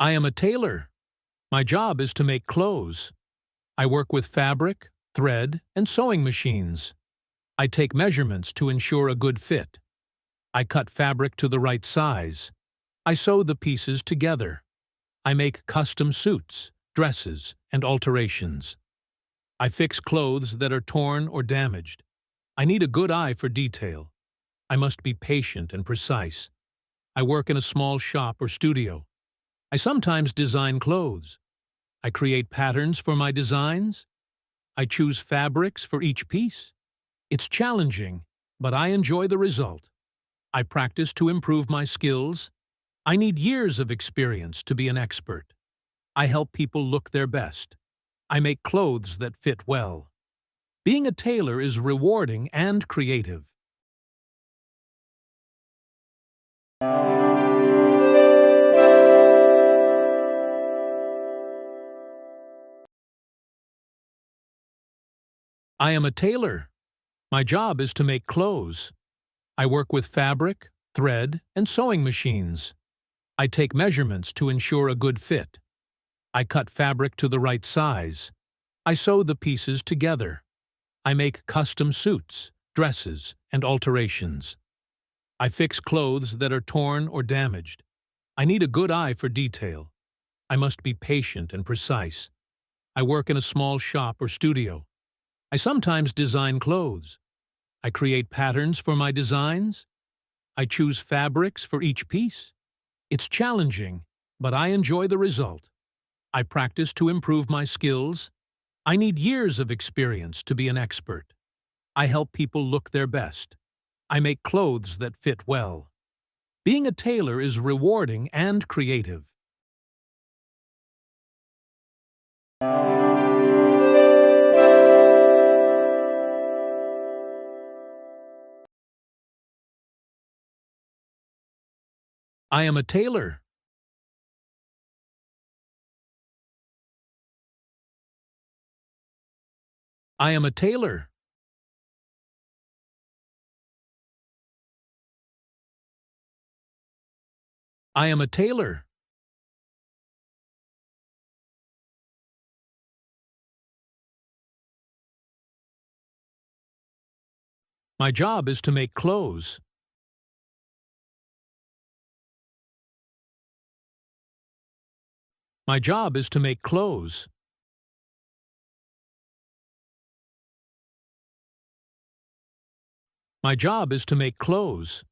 I am a tailor. My job is to make clothes. I work with fabric, thread, and sewing machines. I take measurements to ensure a good fit. I cut fabric to the right size. I sew the pieces together. I make custom suits, dresses, and alterations. I fix clothes that are torn or damaged. I need a good eye for detail. I must be patient and precise. I work in a small shop or studio. I sometimes design clothes. I create patterns for my designs. I choose fabrics for each piece. It's challenging, but I enjoy the result. I practice to improve my skills. I need years of experience to be an expert. I help people look their best. I make clothes that fit well. Being a tailor is rewarding and creative. I am a tailor. My job is to make clothes. I work with fabric, thread, and sewing machines. I take measurements to ensure a good fit. I cut fabric to the right size. I sew the pieces together. I make custom suits, dresses, and alterations. I fix clothes that are torn or damaged. I need a good eye for detail. I must be patient and precise. I work in a small shop or studio. I sometimes design clothes. I create patterns for my designs. I choose fabrics for each piece. It's challenging, but I enjoy the result. I practice to improve my skills. I need years of experience to be an expert. I help people look their best. I make clothes that fit well. Being a tailor is rewarding and creative. I am a tailor. I am a tailor. I am a tailor. My job is to make clothes. My job is to make clothes. My job is to make clothes.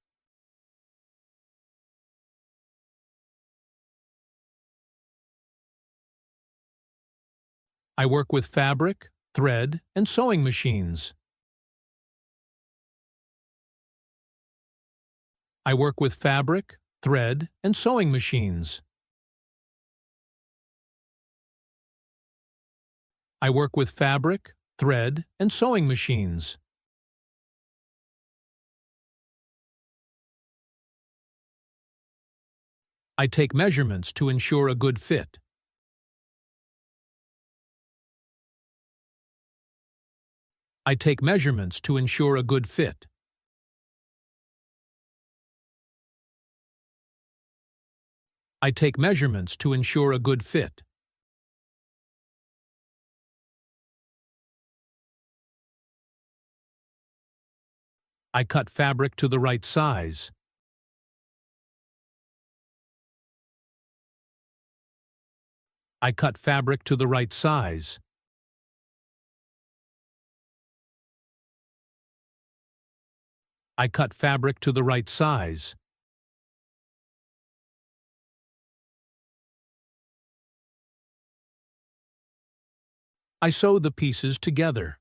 I work with fabric, thread, and sewing machines. I work with fabric, thread, and sewing machines. I work with fabric, thread, and sewing machines. I take measurements to ensure a good fit. I take measurements to ensure a good fit. I take measurements to ensure a good fit. I cut fabric to the right size. I cut fabric to the right size. I cut fabric to the right size. I sew the pieces together.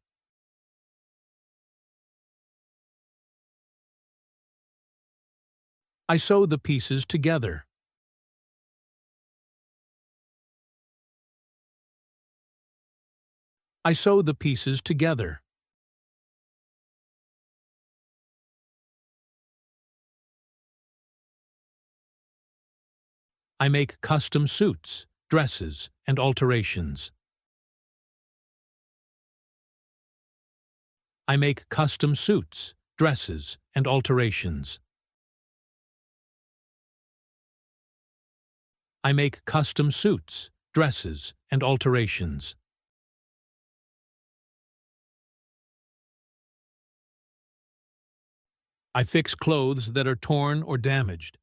I sew the pieces together. I sew the pieces together. I make custom suits, dresses, and alterations. I make custom suits, dresses, and alterations. I make custom suits, dresses, and alterations. I fix clothes that are torn or damaged.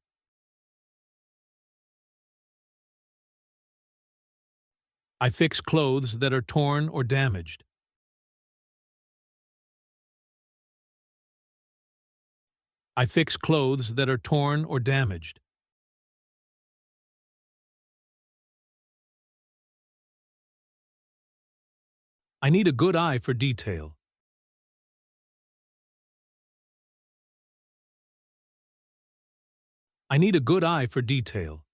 I fix clothes that are torn or damaged. I fix clothes that are torn or damaged. I need a good eye for detail. I need a good eye for detail.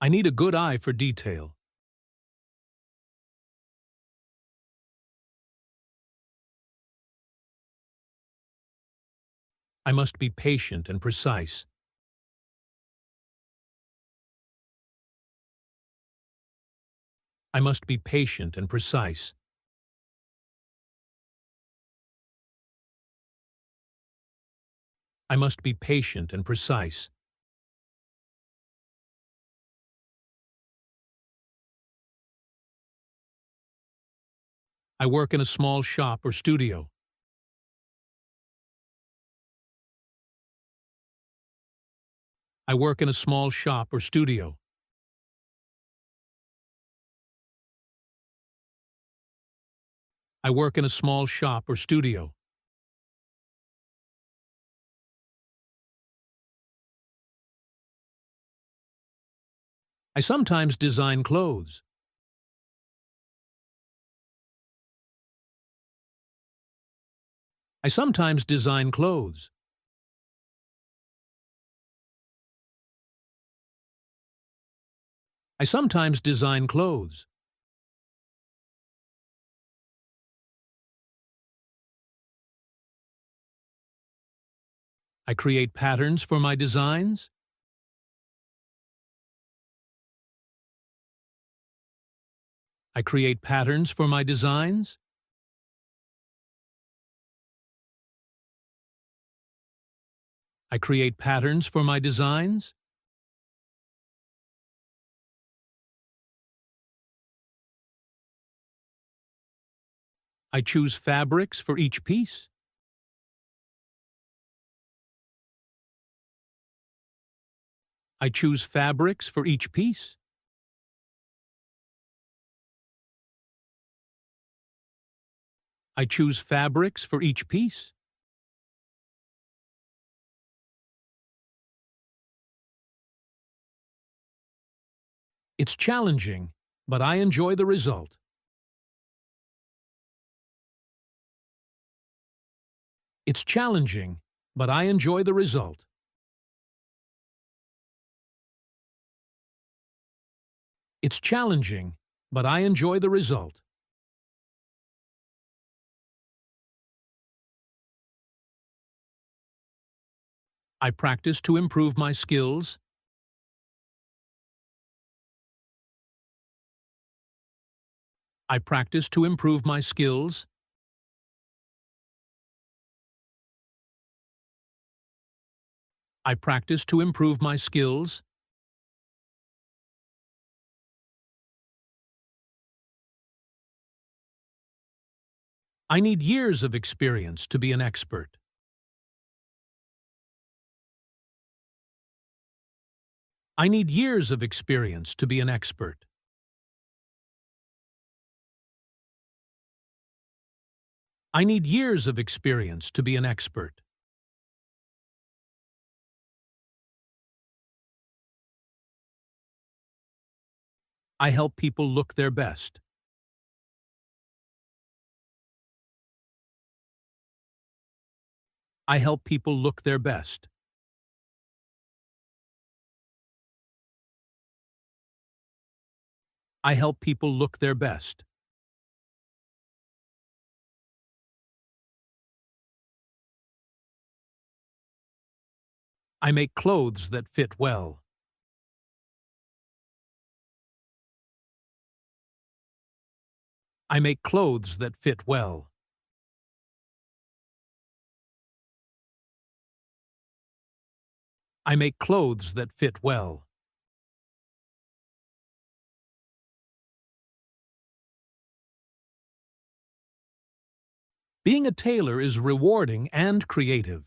I need a good eye for detail. I must be patient and precise. I must be patient and precise. I must be patient and precise. I work in a small shop or studio. I work in a small shop or studio. I work in a small shop or studio. I sometimes design clothes. I sometimes design clothes. I sometimes design clothes. I create patterns for my designs. I create patterns for my designs. I create patterns for my designs. I choose fabrics for each piece. I choose fabrics for each piece. I choose fabrics for each piece. It's challenging, but I enjoy the result. It's challenging, but I enjoy the result. It's challenging, but I enjoy the result. I practice to improve my skills. I practice to improve my skills. I practice to improve my skills. I need years of experience to be an expert. I need years of experience to be an expert. I need years of experience to be an expert. I help people look their best. I help people look their best. I help people look their best. I make clothes that fit well. I make clothes that fit well. I make clothes that fit well. Being a tailor is rewarding and creative.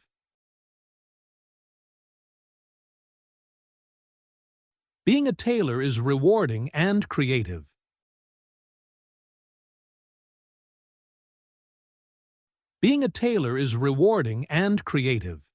Being a tailor is rewarding and creative. Being a tailor is rewarding and creative.